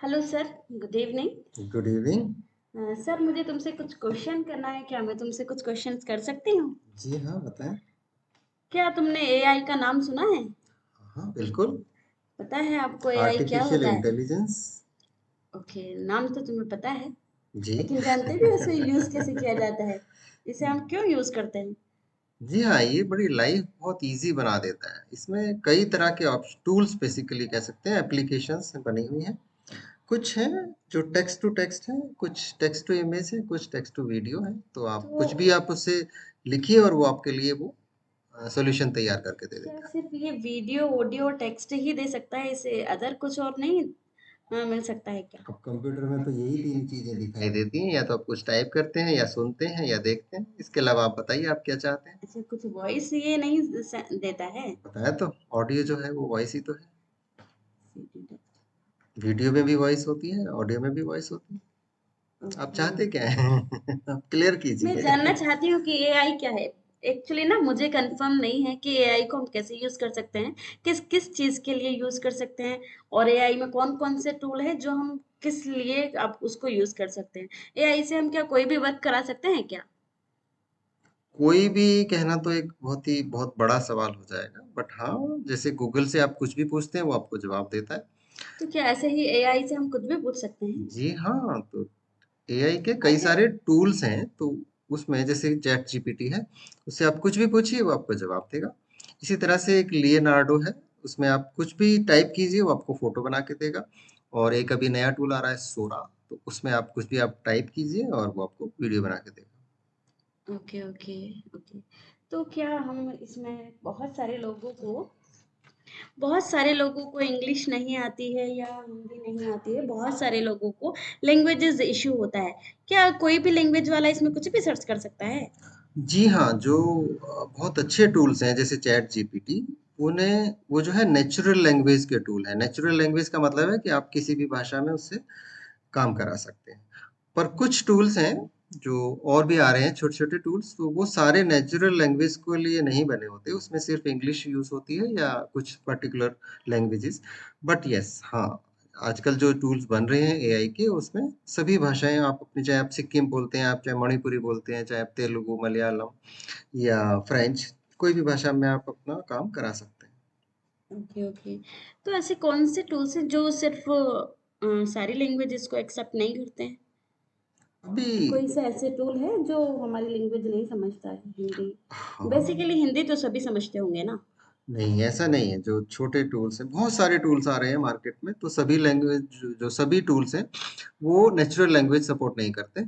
Hello sir, good evening. Good evening. Sir मुझे तुमसे कुछ क्वेश्चन करना है, क्या मैं तुमसे कुछ क्वेश्चंस कर सकती हूँ? जी हाँ, बताएं। क्या तुमने एआई का नाम सुना है? हाँ, बिल्कुल। पता है आपको एआई क्या आर्टिफिशियल होता है? इंटेलिजेंस। ओके, नाम तो तुम्हें पता है, जी। लेकिन जानते भी हो इसे यूज़ कैसे किया जाता है? इसे हम क्यों यूज़ करते हैं? जी हाँ, ये बड़ी लाइफ बहुत इजी बना देता है। इसमें कई तरह के टूल्स बेसिकली कह सकते हैं, एप्लीकेशंस बनी हुई हैं। कुछ हैं जो टेक्स्ट टू टेक्स्ट है, कुछ टेक्स्ट टू इमेज है, कुछ टेक्स्ट टू वीडियो है। तो आप तो कुछ भी आप उससे लिखिए और वो आपके लिए वो सॉल्यूशन तैयार करके दे क्या देता है। सिर्फ ये वीडियो, ऑडियो, टेक्स्ट ही दे सकता है? इसे अदर कुछ और नहीं मिल सकता है क्या? अब कंप्यूटर में तो यही तीन चीजें दिखाई देती हैं, या तो आप कुछ टाइप करते हैं, या सुनते हैं, या देखते हैं। इसके अलावा आप बताइए, आप क्या चाहते हैं? अच्छा, कुछ वॉइस ये नहीं देता है? बताया तो, ऑडियो जो है वो वॉइस ही तो है। वीडियो में भी वॉइस होती है, ऑडियो में भी वॉइस होती है। आप ओके, चाहते क्या ओके। हैं? आप क्लियर मैं कीजिए। जानना चाहती हूँ कि एआई क्या है? एक्चुअली ना मुझे कंफर्म नहीं है कि एआई को हम कैसे यूज़ कर सकते हैं, किस किस चीज़ के लिए यूज़ कर सकते हैं, और एआई में कौन-कौन से टूल हैं जो हम किस लिए आप उसको यूज़ कर सकते हैं? एआई से हम क्या कोई भी वर्क करा सकते हैं क्या? कोई भी कहना तो एक बहुत बड़ा सवाल हो जाएगा, बट हाँ, जैसे गूगल से आप कुछ भी पूछते हैं वो आपको जवाब देता है। तो क्या ऐसे ही एआई से हम कुछ भी पूछ सकते हैं? जी हाँ, तो एआई के कई अच्छा। सारे टूल्स हैं। तो उसमें जैसे चैट जीपीटी है, उससे आप कुछ भी पूछिए वो आपको जवाब देगा। इसी तरह से एक लियोनार्डो है, उसमें आप कुछ भी टाइप कीजिए वो आपको फोटो बना के देगा। और एक अभी नया टूल आ रहा है सोरा, तो उसमें आप कुछ भी आप टाइप कीजिए और वो आपको वीडियो बना के देगा। Okay, okay, okay. तो क्या हम इसमें बहुत सारे लोगों को इंग्लिश नहीं आती है या हिंदी नहीं आती है, बहुत सारे लोगों को लैंग्वेजेस इशू होता है। क्या कोई भी लैंग्वेज वाला इसमें कुछ भी सर्च कर सकता है? जी हाँ, जो बहुत अच्छे टूल्स हैं जैसे चैट जीपीटी, उन्हें वो जो है नेचुरल लैंग्वेज के टूल है। नेचुरल लैंग्वेज का मतलब है कि आप किसी भी भाषा में उससे काम करा सकते हैं। पर कुछ टूल्स हैं जो और भी आ रहे हैं, छोटे-छोटे टूल्स, तो वो सारे नेचुरल लैंग्वेज के लिए नहीं बने होते। उसमें सिर्फ इंग्लिश यूज़ होती है या कुछ पर्टिकुलर लैंग्वेजेस। बट यस, हाँ, आजकल जो टूल्स बन रहे हैं एआई के, उसमें सभी भाषाएँ आप अपनी, चाहे आप सिक्किम बोलते हैं, आप चाहे मणिपुरी बोलते हैं, चाहे आप तेलुगु, मलयालम या फ्रेंच, कोई भी भाषा में आप अपना काम करा सकते हैं। Okay, okay. तो ऐसे कौन से टूल्स हैं जो सिर्फ सारी लैंग्वेजेस को एक्सेप्ट नहीं करते हैं? अभी कोई से ऐसे टूल है जो हमारी लैंग्वेज नहीं समझता है? हिंदी हाँ, बेसिकली हिंदी तो सभी समझते होंगे ना? नहीं, ऐसा नहीं है। जो छोटे टूल्स हैं, बहुत सारे टूल्स आ रहे हैं मार्केट में, तो सभी लैंग्वेज, जो सभी टूल्स हैं, वो नेचुरल लैंग्वेज सपोर्ट नहीं करते।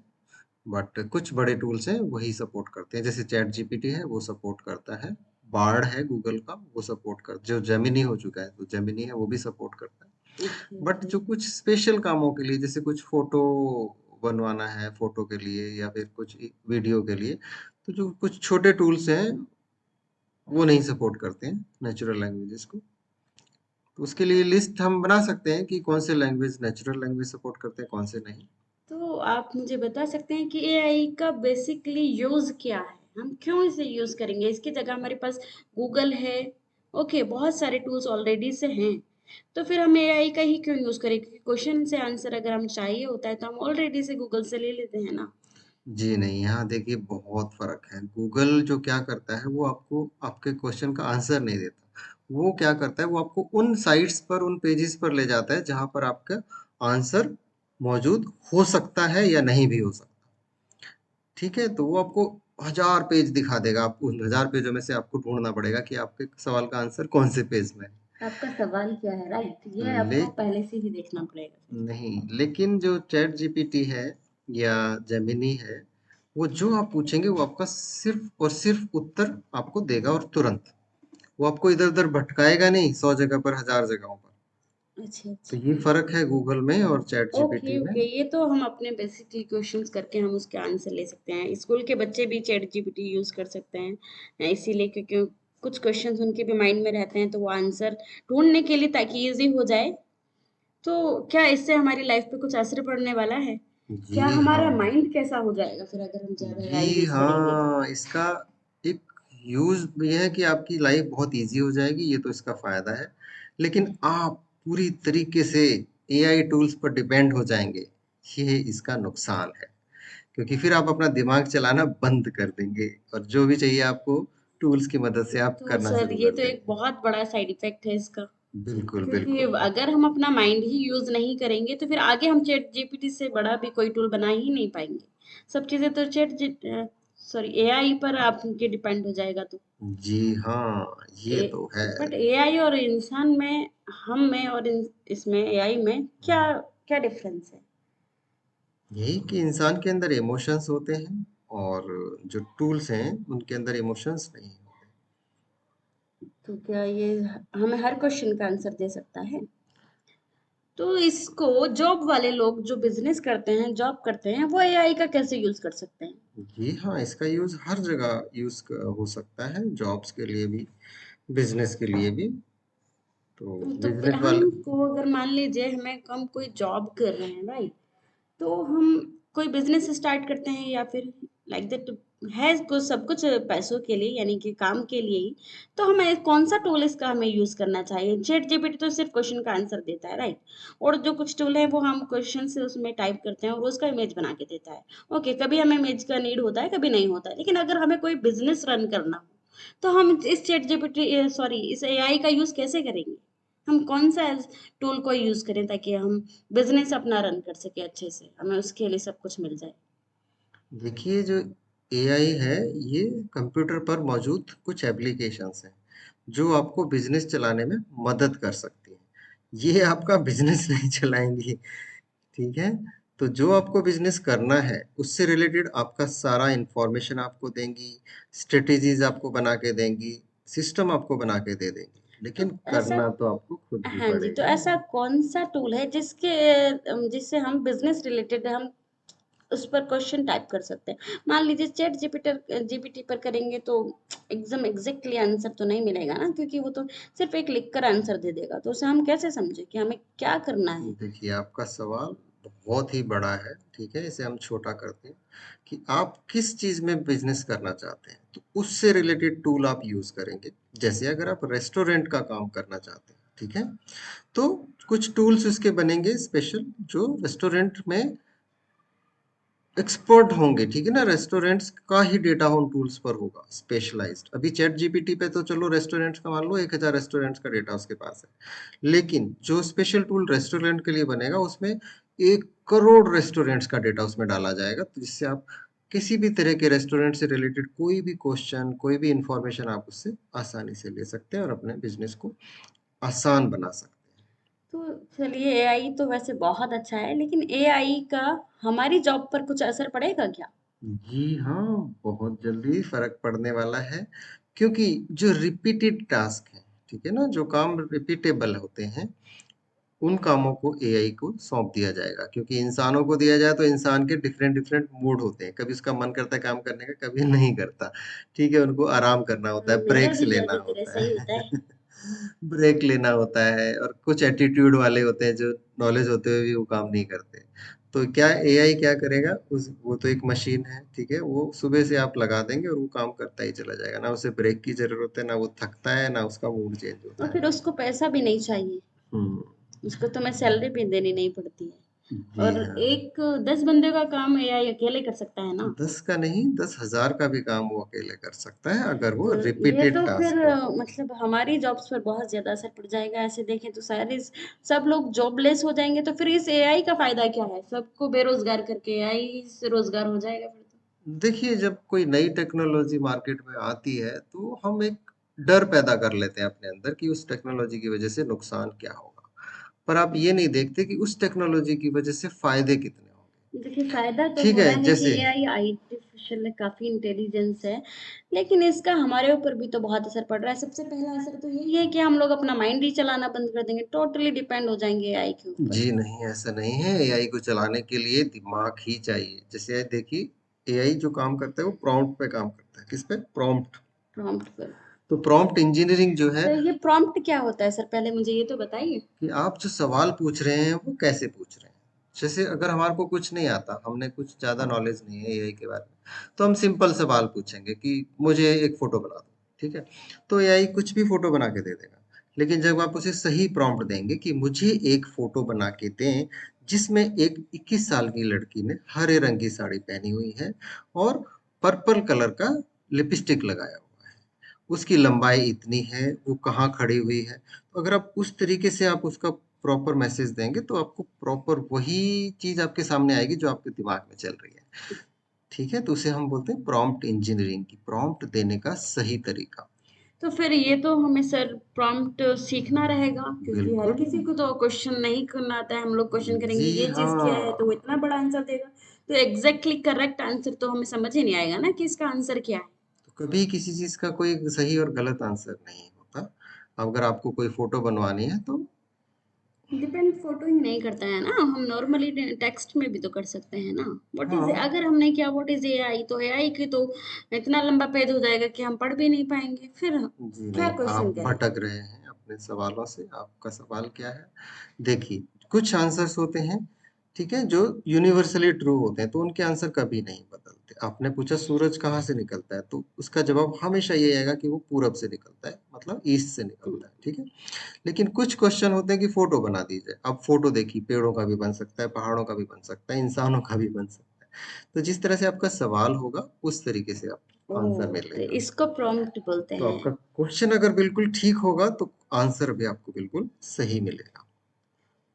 बट कुछ बड़े टूल्स हैं, वही सपोर्ट करते हैं। जैसे चैट जीपीटी है, वो सपोर्ट करता है। बार्ड है गूगल का, वो सपोर्ट कर, जो जेमिनी हो चुका है, तो जेमिनी है, वो भी सपोर्ट करता है। Okay, but okay. जो कुछ स्पेशल कामों के लिए, जैसे कुछ फोटो बनवाना है, फोटो के लिए या फिर कुछ वीडियो के लिए, तो जो कुछ छोटे टूल्स हैं, वो नहीं सपोर्ट करते हैं नेचुरल लैंग्वेजेस को। तो उसके लिए लिस्ट हम बना सकते हैं कि कौन से लैंग्वेज नेचुरल लैंग्वेज सपोर्ट करते हैं, कौन से नहीं। तो आप मुझे बता सकते हैं कि एआई का बेसिकली यूज़ क्या है? हम क्यों इसे यूज़ करेंगे? इसकी जगह हमारे पास गूगल है, ओके, बहुत सारे टूल्स ऑलरेडी से हैं। तो फिर हम एआई का ही क्यों यूज़ करें? क्योंकि क्वेश्चन से आंसर अगर हम चाहिए होता है तो हम ऑलरेडी से गूगल से ले लेते हैं ना। जी नहीं, यहाँ देखिए बहुत फ़र्क है। गूगल जो क्या करता है, वो आपको आपके क्वेश्चन का आंसर नहीं देता। वो क्या करता है, वो आपको उन साइट्स पर, उन पेजेस पर ले जाता है जहाँ पर आपका आंसर मौजूद हो सकता है या नहीं भी हो सकता। ठीक है? तो वो आपको हज़ार पेज दिखा देगा। आप उन हज़ार पेजों में से आपको ढूँढना पड़ेगा कि आपके सवाल का आंसर कौन से पेज में है। आपका सवाल क्या है, राइट? ये ले आपको पहले से ही देखना पड़ेगा फिर। नहीं, लेकिन जो चैट जीपीटी है या जेमिनी है, वो जो आप पूछेंगे वो आपका सिर्फ और सिर्फ उत्तर आपको देगा, और तुरंत। वो आपको इधर-उधर भटकाएगा नहीं 100 जगह पर, 1000 जगहों पर। अच्छा, तो ये अच्छा। फ़र्क है गूगल में और चैट ओके, जीपीटी में। ओके। ये तो हम अपने बेसिकली क्वेश्चंस करके हम उसके आंसर ले सकते हैं। स्कूल के बच्चे भी चैट जीपीटी यूज़ कर सकते हैं। इसीलिए क्योंकि कुछ क्वेश्चंस उनके भी माइंड में रहते हैं तो वो आंसर ढूँढने के लिए ताकि ईज़ी हो जाए। तो क्या इससे हमारी लाइफ पे कुछ असर पड़ने वाला है? क्या जी हमारा हाँ। माइंड कैसा हो जाएगा फिर अगर हम ज़्यादा एआई जी यूज़ करेंगे तो? हाँ, इसका एक यूज़ ये है कि आपकी लाइफ बहुत ईज़ी हो जाएगी, ये तो इसका फ़ायदा है। लेकिन आप पूरी तरीके से एआई टूल्स पर डिपेंड हो जाएंगे, ये इसका नुकसान है। क्योंकि फिर आप अपना दिमाग चलाना बंद कर देंगे और जो भी चाहिए आपको टूल्स की मदद से आप तो करना सर शुरू ये कर तो एक देंगे। बहुत बड़ा साइड इफेक्ट है इसका। बिल्कुल, क्योंकि बिल्कुल। अगर हम अपना माइंड ही यूज नहीं करेंगे तो फिर आगे हम चैट जीपीटी से बड़ा भी कोई टूल बना ही नहीं पाएंगे। सब चीजें तो सॉरी एआई पर आपके डिपेंड हो जाएगा तो। जी हाँ, ये ए, तो है। बट एआई और इंसान में, हम में और इसमें एआई में क्या क्या डिफरेंस है? यही कि इंसान के अंदर इमोशंस होते हैं और जो टूल्स हैं उनके अंदर इमोशंस नहीं होते। तो क्या ये हमें हर क्वेश्चन का आंसर दे सकता है? तो इसको जॉब वाले लोग जो बिजनेस करते हैं, जॉब करते हैं, वो एआई का कैसे यूज कर सकते हैं? जी हाँ, इसका यूज हर जगह हो सकता है, जॉब्स के लिए भी, बिजनेस के लिए भी। तो तो बिजनेस वाले, हमको अगर मान लीजिए हमें हम कोई जॉब कर रहे हैं, राइट? तो हम कोई बिजनेस स्टार्ट करते हैं या फिर लाइक दैट है कुछ, सब कुछ पैसों के लिए यानी कि काम के लिए ही। तो हमें कौन सा टूल इसका हमें यूज करना चाहिए? चैट जीपीटी तो सिर्फ क्वेश्चन का आंसर देता है, राइट? और जो कुछ टूल है वो हम क्वेश्चन से उसमें टाइप करते हैं और उसका इमेज बना के देता है। ओके, कभी हमें इमेज का नीड होता है, कभी नहीं होता है, लेकिन अगर हमें कोई बिजनेस रन करना हो तो हम इस चैट जीपीटी सॉरी इस एआई का यूज कैसे करेंगे? हम कौन सा टूल को यूज करें ताकि हम बिजनेस अपना रन कर सके अच्छे से, हमें उसके लिए सब कुछ मिल जाए? देखिए जो एआई है, ये कंप्यूटर पर मौजूद कुछ एप्लीकेशंस हैं, जो आपको बिजनेस चलाने में मदद कर सकती हैं। ये आपका बिजनेस नहीं चलाएंगी, ठीक है? तो जो आपको बिजनेस करना है, उससे रिलेटेड आपका सारा इंफॉर्मेशन आपको देंगी, स्ट्रेटेजीज आपको बना के देंगी, सिस्टम आपको बना के दे देंगी, तो लेकिन ऐसा करना तो आपको खुद ही हाँ जी, तो पड़ेगा। ऐसा कौन सा टूल है जिसके जिससे हम बिजनेस रिलेटेड हम उस पर क्वेश्चन टाइप कर सकते हैं? मान लीजिए चैट जीपीटी जीपीटी पर करेंगे तो एकदम एग्जैक्टली आंसर तो नहीं मिलेगा ना, क्योंकि वो तो सिर्फ एक लिख कर आंसर दे देगा। तो उसे हम कैसे समझे कि हमें क्या करना है? देखिए, आपका सवाल बहुत ही बड़ा है, ठीक है? इसे हम छोटा करते हैं कि आप किस चीज़ में बिज़नेस करना चाहते हैं, तो उससे रिलेटेड टूल आप यूज़ करेंगे। जैसे अगर आप रेस्टोरेंट का काम करना चाहते हैं, ठीक है? तो कुछ टूल्स उसके बनेंगे स्पेशल, जो रेस्टोरेंट में एक्सपर्ट होंगे, ठीक है ना? रेस्टोरेंट्स का ही डेटा उन टूल्स पर होगा, स्पेशलाइज्ड। अभी चैट जीपीटी पे तो चलो रेस्टोरेंट्स का मान लो 1000 रेस्टोरेंट्स का डेटा उसके पास है, लेकिन जो स्पेशल टूल रेस्टोरेंट के लिए बनेगा, उसमें 1 करोड़ रेस्टोरेंट्स का डेटा उसमें डाला जाएगा, तो जिससे आप किसी भी तरह के रेस्टोरेंट से रिलेटेड कोई भी क्वेश्चन, कोई भी इंफॉर्मेशन आप उससे आसानी से ले सकते हैं और अपने बिजनेस को आसान बना सकते तो चलिए, एआई तो वैसे बहुत अच्छा है, लेकिन एआई का हमारी जॉब पर कुछ असर पड़ेगा क्या? हैं। जी हाँ, बहुत जल्दी फर्क पड़ने वाला है, क्योंकि जो रिपीटेड टास्क हैं, ठीक है ना, जो काम रिपीटेबल होते हैं, उन कामों को एआई को सौंप दिया जाएगा। क्योंकि इंसानों को दिया जाए तो इंसान के डिफरेंट डिफरेंट मूड होते हैं, कभी उसका मन करता है काम करने का, कभी नहीं करता, ठीक है? उनको आराम करना होता है, मेरा ब्रेक्स भी लेना ज्यादातर होता ऐसा ही है। होता है। ब्रेक लेना होता है, और कुछ एटीट्यूड वाले होते हैं जो नॉलेज होते हुए भी वो काम नहीं करते। तो क्या एआई क्या करेगा, उस वो तो एक मशीन है, ठीक है? वो सुबह से आप लगा देंगे और वो काम करता ही चला जाएगा, ना उसे ब्रेक की जरूरत है, ना वो थकता है, ना उसका मूड चेंज और होता है। फिर उसको पैसा भी नहीं चाहिए, हम्म। उसको तो मैं सैलरी भी देनी नहीं पड़ती है। जी और हाँ। एक 10 बंदे का काम एआई अकेले कर सकता है ना? 10 का नहीं, 10,000 का भी काम वो अकेले कर सकता है, अगर वो तो ये रिपीटेड तो फिर टास्क हो। मतलब हमारी जॉब्स पर बहुत ज्यादा असर पड़ जाएगा। ऐसे देखें तो सारे सब लोग जॉबलेस हो जाएंगे, तो फिर इस एआई का फायदा क्या है? सबको बेरोजगार करके एआई से रोजगार हो जाएगा फिर तो। देखिए, जब कोई नई टेक्नोलॉजी मार्केट में आती है, तो हम एक डर पैदा कर लेते हैं अपने अंदर कि उस टेक्नोलॉजी की वजह से नुकसान क्या होगा। पर आप ये नहीं देखते कि उस टेक्नोलॉजी की वजह से फायदे कितने होंगे। देखिए, फायदा तो ठीक हो है, रहा है कि जैसे एआई आर्टिफिशियल काफी इंटेलिजेंस है, लेकिन इसका हमारे ऊपर भी तो बहुत असर पड़ रहा है। सबसे पहला असर तो यही है कि हम लोग अपना माइंड ही चलाना बंद कर देंगे, टोटली डिपेंड हो जाएंगे एआई के ऊपर। जी नहीं, ऐसा नहीं है। एआई को चलाने के लिए दिमाग ही चाहिए। जैसे देखिए, एआई जो काम करता है वो प्रॉम्प्ट पे काम करता है। किस पे? प्रॉम्प्ट। प्रॉम्प्ट पर। तो प्रॉम्प्ट इंजीनियरिंग जो है, तो ये प्रॉम्प्ट क्या होता है सर? पहले मुझे ये तो बताइए। कि आप जो सवाल पूछ रहे हैं वो कैसे पूछ रहे हैं। जैसे अगर हमारे को कुछ नहीं आता, हमने कुछ ज़्यादा नॉलेज नहीं है एआई के बारे में, तो हम सिंपल सवाल पूछेंगे कि मुझे एक फ़ोटो बना दो, ठीक है? तो एआई कुछ भी फ़ोटो बना के दे देगा। लेकिन जब आप उसे सही प्रॉम्प्ट देंगे कि मुझे एक फ़ोटो बना के दें, जिसमें एक 21 साल की लड़की ने हरे रंग की साड़ी पहनी हुई है और पर्पल कलर का लिपस्टिक लगाया हुआ है। उसकी लंबाई इतनी है, वो कहाँ खड़ी हुई है। तो अगर आप उस तरीके से आप उसका प्रॉपर मैसेज देंगे, तो आपको प्रॉपर वही चीज़ आपके सामने आएगी जो आपके दिमाग में चल रही है। ठीक है? तो उसे हम बोलते हैं प्रॉम्प्ट इंजीनियरिंग की प्रॉम्प्ट देने का सही तरीका। तो फिर ये तो हमें सर प्रॉम्प्ट सीखना रहेगा, क्योंकि हर बिल्कुल। किसी को तो क्वेश्चन नहीं करना आता है। हम लोग क्वेश्चन करेंगे जी ये चीज़ क्या है, हाँ। तो वो इतना बड़ा आंसर देगा। तो एग्ज़ैक्टली करेक्ट आंसर तो हमें समझ ही नहीं आएगा ना कि इसका आंसर क्या है। तो कभी किसी चीज़ का कोई सही और गलत आंसर नहीं होता। अगर आपको कोई फ़ोटो बनवानी है तो डिपेंड फोटो ही नहीं करता है ना, हम नॉर्मली टेक्स्ट में भी तो कर सकते हैं ना। व्हाट इज, हाँ। अगर हमने किया व्हाट इज एआई, तो एआई की तो इतना लंबा पेज हो जाएगा कि हम पढ़ भी नहीं पाएंगे, फिर जी क्या नहीं, आप क्वेश्चन करें। भटक रहे हैं अपने सवालों से। आपका सवाल क्या है? देखिए, कुछ आंसर्स होते हैं, ठीक है, जो यूनिवर्सली ट्रू होते हैं, तो उनके आंसर कभी नहीं बदलते। आपने पूछा सूरज कहाँ से निकलता है, तो उसका जवाब हमेशा ये आएगा कि वो पूरब से निकलता है, मतलब ईस्ट से निकलता है, ठीक है? लेकिन कुछ क्वेश्चन होते हैं कि फोटो बना दीजिए। अब फोटो देखिए, पेड़ों का भी बन सकता है, पहाड़ों का भी बन सकता है, इंसानों का भी बन सकता है। तो जिस तरह से आपका सवाल होगा, उस तरीके से आपको आंसर ओह, तो मिलेगा। इसको प्रॉम्प्ट बोलते तो हैं। आपका क्वेश्चन अगर बिल्कुल ठीक होगा, तो आंसर भी आपको बिल्कुल सही मिलेगा।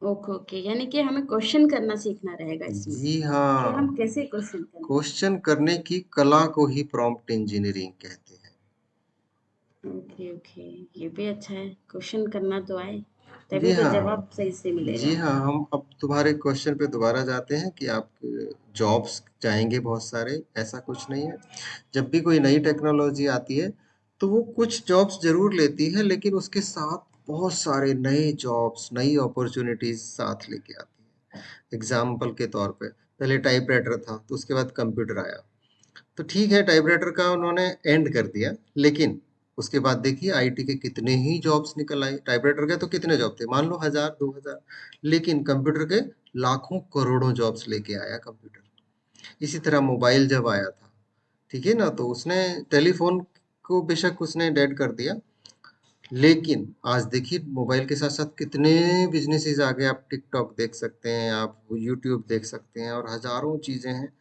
ओके ओके, यानी कि हमें क्वेश्चन करना सीखना रहेगा इसमें, जी कि हम हाँ, कैसे क्वेश्चन करें। क्वेश्चन करने की कला को ही प्रॉम्प्ट इंजीनियरिंग कहते हैं। ओके ओके, ये भी अच्छा है, क्वेश्चन करना तो आए, जी तभी तो हाँ। जवाब सही से जी मिलेगा। हाँ, हम अब तुम्हारे क्वेश्चन पे दोबारा जाते हैं कि आप जॉब्स चाहेंगे बहुत सारे, ऐसा कुछ नहीं है। जब भी कोई नई टेक्नोलॉजी आती है, तो वो कुछ जॉब्स ज़रूर लेती है, लेकिन उसके साथ बहुत सारे नए जॉब्स, नई अपॉर्च्युनिटीज़ साथ लेके आती है। एग्ज़ाम्पल के तौर पे, पहले टाइपराइटर था, तो उसके बाद कंप्यूटर आया। तो ठीक है, टाइपराइटर का उन्होंने एंड कर दिया, लेकिन उसके बाद देखिए आईटी के कितने ही जॉब्स निकल आए। टाइपराइटर के तो कितने जॉब थे, मान लो 1000 2000, लेकिन कंप्यूटर के लाखों करोड़ों जॉब्स लेके आया कंप्यूटर। इसी तरह मोबाइल जब आया था, ठीक है ना, तो उसने टेलीफोन को बेशक उसने डेड कर दिया, लेकिन आज देखिए मोबाइल के साथ साथ कितने बिजनेसेस आ गए। आप टिकटॉक देख सकते हैं, आप यूट्यूब देख सकते हैं, और हजारों चीजें हैं,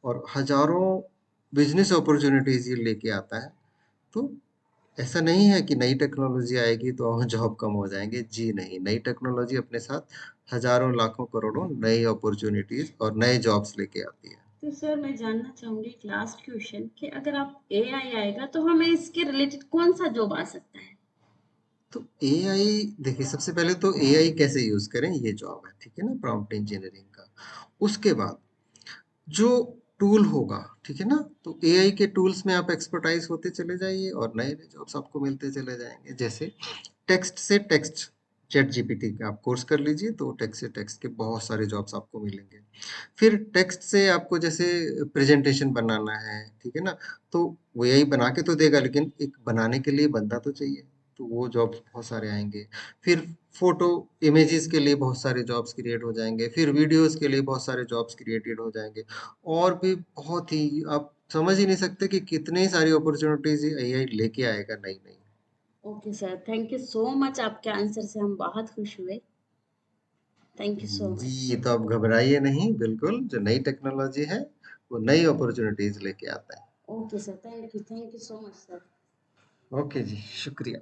और हजारों बिजनेस अपॉर्चुनिटीज ये लेके आता है। तो ऐसा नहीं है कि नई टेक्नोलॉजी आएगी तो जॉब कम हो जाएंगे। जी नहीं, नई टेक्नोलॉजी अपने साथ हजारों लाखों करोड़ों नई अपॉर्चुनिटीज और नए जॉब्स लेके आती है। तो सर मैं जानना चाहूंगी एक लास्ट क्वेश्चन, कि अगर आप एआई आएगा तो हमें इसके रिलेटेड कौन सा जॉब आ सकता है। तो एआई, देखिए सबसे पहले तो एआई कैसे यूज करें ये जॉब है, ठीक है ना, प्रॉम्प्ट इंजीनियरिंग का। उसके बाद जो टूल होगा, ठीक है ना, तो एआई के टूल्स में आप एक्सपर्टाइज होते चले जाइए और नए नए जॉब्स आपको मिलते चले जाएंगे। जैसे टेक्स्ट से टेक्स्ट, चैट जीपीटी का आप कोर्स कर लीजिए, तो टेक्स्ट से टेक्स्ट के बहुत सारे जॉब्स आपको मिलेंगे। फिर टेक्स्ट से आपको जैसे प्रेजेंटेशन बनाना है, ठीक है ना, तो वो एआई बना के तो देगा, लेकिन एक बनाने के लिए बंदा तो चाहिए, तो वो जॉब्स बहुत सारे आएंगे। फिर फोटो इमेजेस के लिए बहुत सारे जॉब्स क्रिएट हो जाएंगे, फिर वीडियोस के लिए बहुत सारे जॉब्स क्रिएटेड हो जाएंगे, और भी बहुत ही, आप समझ ही नहीं सकते कि कितनी सारी अपॉर्चुनिटीज एआई लेके आएगा नई नई। Okay sir, thank you so much, आपके आंसर से हम बहुत खुश हुए। Thank you so much. जी, तो आप घबराइए नहीं, बिल्कुल जो नई टेक्नोलॉजी है वो नई अपॉर्चुनिटीज लेके आता है। Okay sir, thank you so much sir. Okay जी, शुक्रिया।